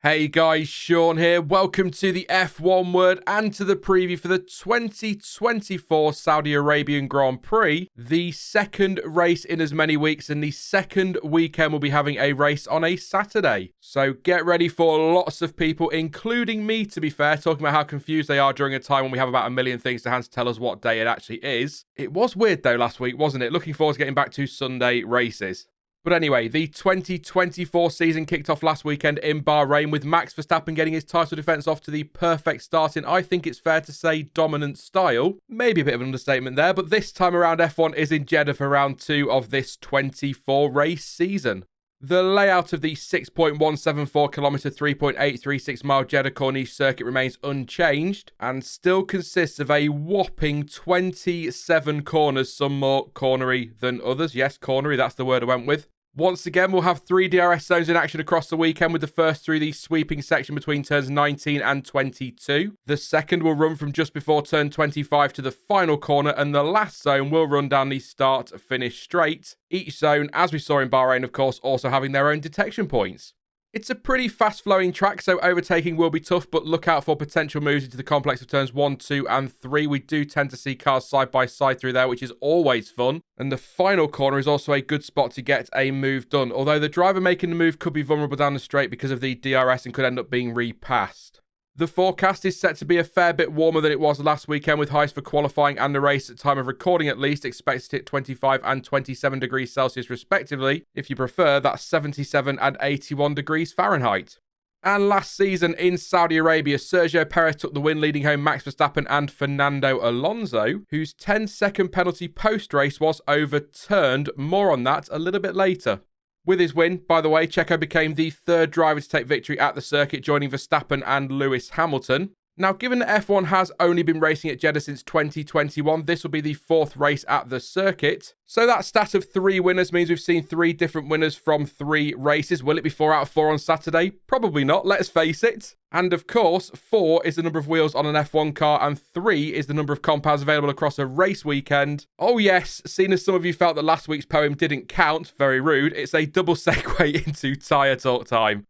Hey guys, Sean here. Welcome to the F1 Word and to the preview for the 2024 Saudi Arabian Grand Prix, the second race in as many weeks, and the second weekend we'll be having a race on a Saturday. So get ready for lots of people, including me to be fair, talking about how confused they are during a time when we have about a million things to hand to tell us what day it actually is. It was weird though last week, wasn't it? Looking forward to getting back to Sunday races. But anyway, the 2024 season kicked off last weekend in Bahrain with Max Verstappen getting his title defence off to the perfect start in, I think it's fair to say, dominant style. Maybe a bit of an understatement there, but this time around F1 is in Jeddah for round 2 of this 24 race season. The layout of the 6.174 kilometre, 3.836 mile Jeddah Corniche circuit remains unchanged and still consists of a whopping 27 corners, some more cornery than others. Yes, cornery, that's the word I went with. Once again, we'll have 3 DRS zones in action across the weekend, with the first through the sweeping section between turns 19 and 22. The second will run from just before turn 25 to the final corner, and the last zone will run down the start-finish straight. Each zone, as we saw in Bahrain, of course, also having their own detection points. It's a pretty fast-flowing track, so overtaking will be tough, but look out for potential moves into the complex of turns 1, 2 and 3. We do tend to see cars side by side through there, which is always fun. And the final corner is also a good spot to get a move done, although the driver making the move could be vulnerable down the straight because of the DRS and could end up being repassed. The forecast is set to be a fair bit warmer than it was last weekend, with highs for qualifying and the race at time of recording at least expected to hit 25 and 27 degrees Celsius respectively. If you prefer, that's 77 and 81 degrees Fahrenheit. And last season in Saudi Arabia, Sergio Perez took the win, leading home Max Verstappen and Fernando Alonso, whose 10-second penalty post-race was overturned. More on that a little bit later. With his win, by the way, Checo became the third driver to take victory at the circuit, joining Verstappen and Lewis Hamilton. Now, given that F1 has only been racing at Jeddah since 2021, this will be the 4th race at the circuit. So that stat of 3 winners means we've seen 3 different winners from 3 races. Will it be 4 out of 4 on Saturday? Probably not, let's face it. And of course, 4 is the number of wheels on an F1 car, and 3 is the number of compounds available across a race weekend. Oh yes, seeing as some of you felt that last week's poem didn't count, very rude, it's a double segue into tyre talk time.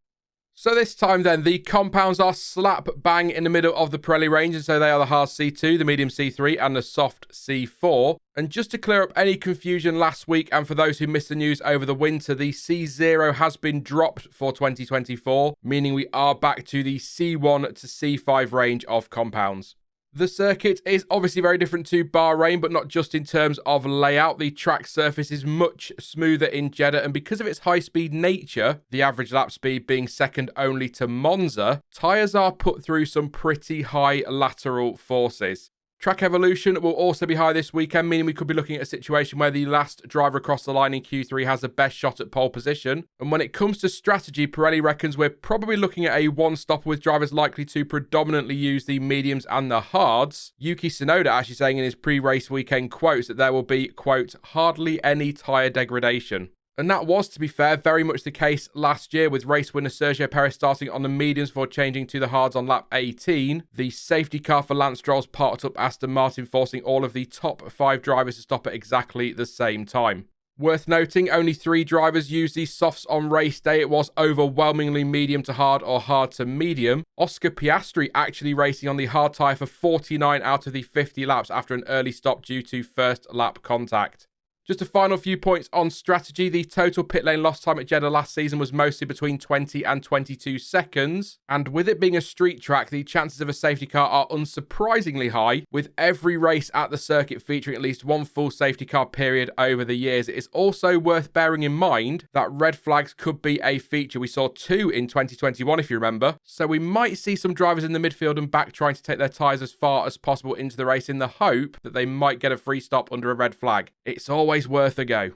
So this time then, the compounds are slap bang in the middle of the Pirelli range, and so they are the hard C2, the medium C3 and the soft C4. And just to clear up any confusion last week, and for those who missed the news over the winter, the C0 has been dropped for 2024, meaning we are back to the C1 to C5 range of compounds. The circuit is obviously very different to Bahrain, but not just in terms of layout. The track surface is much smoother in Jeddah, and because of its high-speed nature, the average lap speed being second only to Monza, tyres are put through some pretty high lateral forces. Track evolution will also be high this weekend, meaning we could be looking at a situation where the last driver across the line in Q3 has the best shot at pole position. And when it comes to strategy, Pirelli reckons we're probably looking at a one-stopper with drivers likely to predominantly use the mediums and the hards. Yuki Tsunoda actually saying in his pre-race weekend quotes that there will be, quote, hardly any tyre degradation. And that was, to be fair, very much the case last year, with race winner Sergio Perez starting on the mediums before changing to the hards on lap 18. The safety car for Lance Stroll's parked up Aston Martin, forcing all of the top 5 drivers to stop at exactly the same time. Worth noting, only 3 drivers used these softs on race day. It was overwhelmingly medium to hard or hard to medium. Oscar Piastri actually racing on the hard tyre for 49 out of the 50 laps after an early stop due to first lap contact. Just a final few points on strategy. The total pit lane lost time at Jeddah last season was mostly between 20 and 22 seconds. And with it being a street track, the chances of a safety car are unsurprisingly high, with every race at the circuit featuring at least one full safety car period over the years. It is also worth bearing in mind that red flags could be a feature. We saw 2 in 2021, if you remember. So we might see some drivers in the midfield and back trying to take their tyres as far as possible into the race in the hope that they might get a free stop under a red flag. It's always worth a go.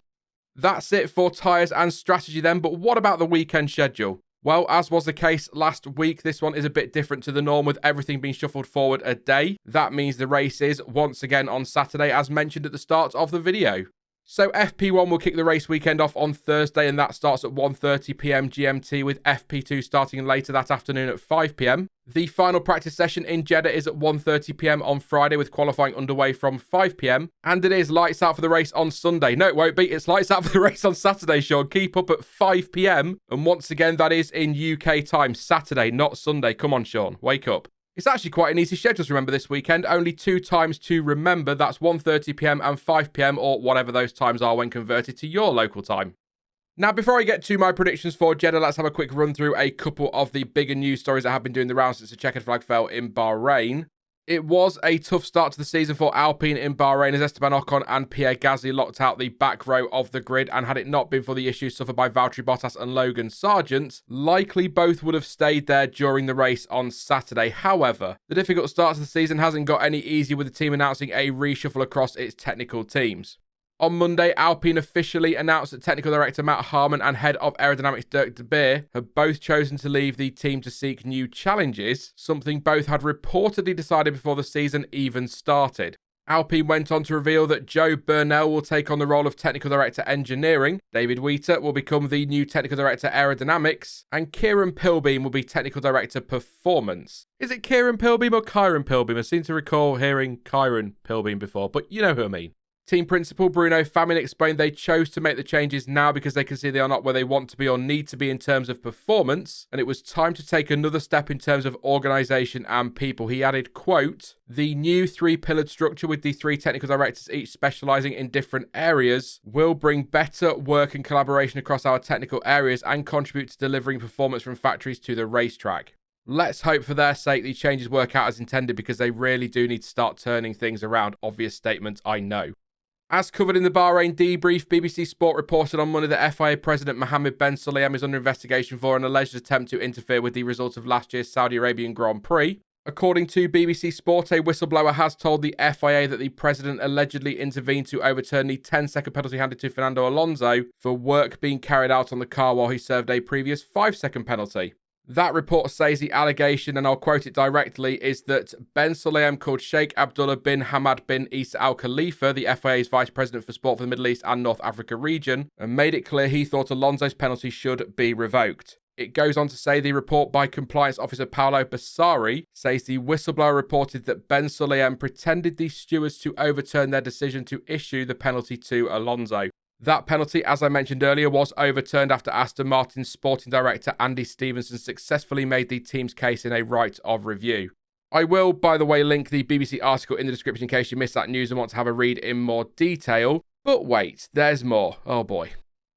That's it for tyres and strategy then, but what about the weekend schedule? Well, as was the case last week, this one is a bit different to the norm, with everything being shuffled forward a day. That means the race is once again on Saturday, as mentioned at the start of the video. So FP1 will kick the race weekend off on Thursday, and that starts at 1:30 p.m. GMT, with FP2 starting later that afternoon at 5 p.m. The final practice session in Jeddah is at 1:30 p.m. on Friday, with qualifying underway from 5 p.m. And it is lights out for the race on Sunday. No, it won't be. It's lights out for the race on Saturday, Sean. Keep up at 5 p.m. And once again, that is in UK time. Saturday, not Sunday. Come on, Sean. Wake up. It's actually quite an easy schedule to remember this weekend. Only 2 times to remember. That's 1:30 p.m. and 5 p.m, or whatever those times are when converted to your local time. Now, before I get to my predictions for Jeddah, let's have a quick run through a couple of the bigger news stories that have been doing the rounds since the checkered flag fell in Bahrain. It was a tough start to the season for Alpine in Bahrain, as Esteban, Ocon and Pierre locked out the back row of the grid, and had it not been for the issues suffered by Valtteri, Bottas and Logan, Sargeant, likely both would have stayed there during the race on Saturday. However, the difficult start to the season hasn't got any easier, with the team announcing a reshuffle across its technical teams. On Monday, Alpine officially announced that Technical Director Matt Harmon and Head of Aerodynamics Dirk de Beer have both chosen to leave the team to seek new challenges, something both had reportedly decided before the season even started. Alpine went on to reveal that Joe Burnell will take on the role of Technical Director Engineering, David Wheater will become the new Technical Director Aerodynamics, and Kieran Pilbeam will be Technical Director Performance. Is it Kieran Pilbeam or Kyron Pilbeam? I seem to recall hearing Kyron Pilbeam before, but you know who I mean. Team principal Bruno Famin explained they chose to make the changes now because they can see they are not where they want to be or need to be in terms of performance, and it was time to take another step in terms of organisation and people. He added, quote, "The new 3-pillared structure with the 3 technical directors each specialising in different areas will bring better work and collaboration across our technical areas and contribute to delivering performance from factories to the racetrack." Let's hope for their sake these changes work out as intended, because they really do need to start turning things around. Obvious statement, I know. As covered in the Bahrain debrief, BBC Sport reported on Monday that FIA President Mohammed Ben Sulayem is under investigation for an alleged attempt to interfere with the results of last year's Saudi Arabian Grand Prix. According to BBC Sport, a whistleblower has told the FIA that the president allegedly intervened to overturn the 10-second penalty handed to Fernando Alonso for work being carried out on the car while he served a previous 5-second penalty. That report says the allegation, and I'll quote it directly, is that Ben Sulayem called Sheikh Abdullah bin Hamad bin Isa Al Khalifa, the FIA's Vice President for Sport for the Middle East and North Africa region, and made it clear he thought Alonso's penalty should be revoked. It goes on to say the report by Compliance Officer Paolo Bassari says the whistleblower reported that Ben Sulayem pretended the stewards to overturn their decision to issue the penalty to Alonso. That penalty, as I mentioned earlier, was overturned after Aston Martin's sporting director Andy Stevenson successfully made the team's case in a right of review. I will, by the way, link the BBC article in the description in case you missed that news and want to have a read in more detail. But wait, there's more. Oh boy.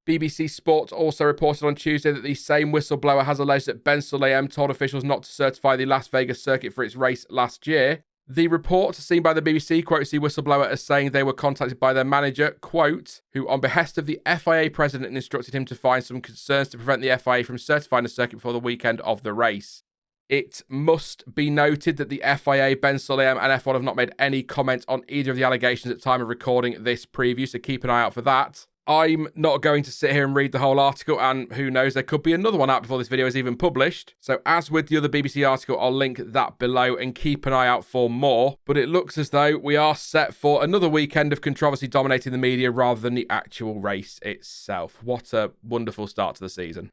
BBC Sport also reported on Tuesday that the same whistleblower has alleged that Ben Sulayem told officials not to certify the Las Vegas circuit for its race last year. The report, seen by the BBC, quotes the whistleblower as saying they were contacted by their manager, quote, who on behest of the FIA president instructed him to find some concerns to prevent the FIA from certifying the circuit before the weekend of the race. It must be noted that the FIA, Ben Sulayem and F1 have not made any comment on either of the allegations at the time of recording this preview, so keep an eye out for that. I'm not going to sit here and read the whole article, and who knows, there could be another one out before this video is even published. So as with the other BBC article, I'll link that below and keep an eye out for more. But it looks as though we are set for another weekend of controversy dominating the media rather than the actual race itself. What a wonderful start to the season.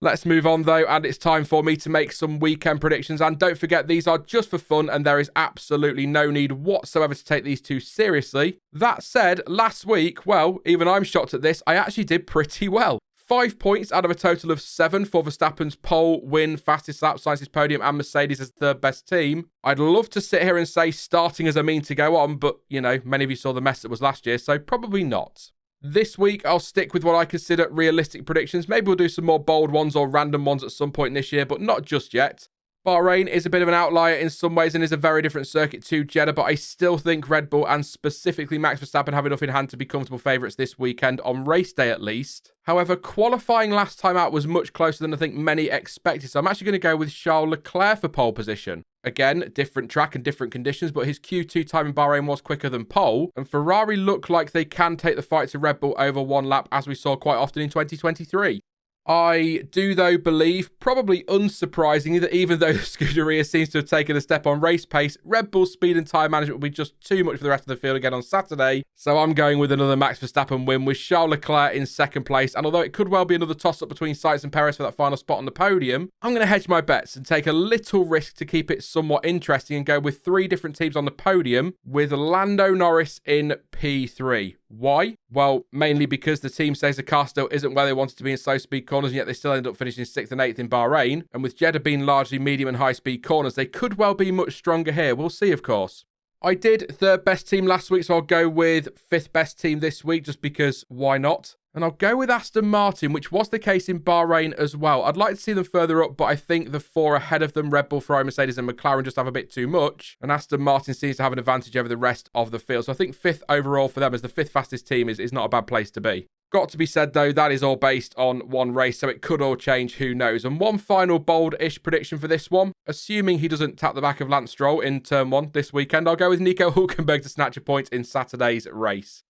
Let's move on though, and it's time for me to make some weekend predictions. And don't forget, these are just for fun and there is absolutely no need whatsoever to take these too seriously. That said, last week, well, even I'm shocked at this, I actually did pretty well. 5 points out of a total of 7 for Verstappen's pole, win, fastest lap, Sainz's podium and Mercedes as third best team. I'd love to sit here and say starting as a mean to go on, but, you know, many of you saw the mess that was last year, so probably not. This week, I'll stick with what I consider realistic predictions. Maybe we'll do some more bold ones or random ones at some point this year, but not just yet. Bahrain is a bit of an outlier in some ways and is a very different circuit to Jeddah, but I still think Red Bull and specifically Max Verstappen have enough in hand to be comfortable favourites this weekend, on race day at least. However, qualifying last time out was much closer than I think many expected, so I'm actually going to go with Charles Leclerc for pole position. Again, different track and different conditions, but his Q2 time in Bahrain was quicker than pole, and Ferrari look like they can take the fight to Red Bull over one lap, as we saw quite often in 2023. I do, though, believe, probably unsurprisingly, that even though the Scuderia seems to have taken a step on race pace, Red Bull's speed and tyre management will be just too much for the rest of the field again on Saturday. So I'm going with another Max Verstappen win with Charles Leclerc in second place. And although it could well be another toss-up between Sainz and Perez for that final spot on the podium, I'm going to hedge my bets and take a little risk to keep it somewhat interesting and go with 3 different teams on the podium with Lando Norris in P3. Why? Well, mainly because the team says the car still isn't where they wanted to be in slow speed corners, and yet they still end up finishing 6th and 8th in Bahrain. And with Jeddah being largely medium and high speed corners, they could well be much stronger here. We'll see, of course. I did 3rd best team last week, so I'll go with 5th best team this week, just because why not? And I'll go with Aston Martin, which was the case in Bahrain as well. I'd like to see them further up, but I think the 4 ahead of them, Red Bull, Ferrari, Mercedes and McLaren, just have a bit too much. And Aston Martin seems to have an advantage over the rest of the field. So I think 5th overall for them as the 5th fastest team is not a bad place to be. Got to be said, though, that is all based on one race, so it could all change, who knows. And one final bold-ish prediction for this one. Assuming he doesn't tap the back of Lance Stroll in turn 1 this weekend, I'll go with Nico Hulkenberg to snatch a point in Saturday's race.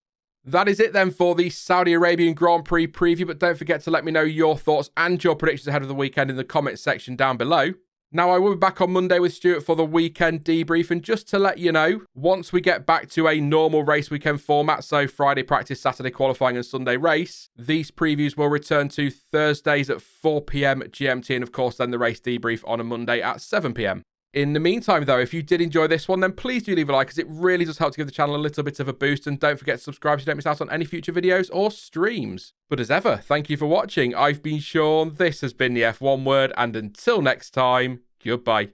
That is it then for the Saudi Arabian Grand Prix preview, but don't forget to let me know your thoughts and your predictions ahead of the weekend in the comments section down below. Now, I will be back on Monday with Stuart for the weekend debrief, and just to let you know, once we get back to a normal race weekend format, so Friday practice, Saturday qualifying and Sunday race, these previews will return to Thursdays at 4 p.m. GMT, and of course then the race debrief on a Monday at 7 p.m. In the meantime, though, if you did enjoy this one, then please do leave a like, as it really does help to give the channel a little bit of a boost. And don't forget to subscribe so you don't miss out on any future videos or streams. But as ever, thank you for watching. I've been Sean, this has been the F1 Word, and until next time, goodbye.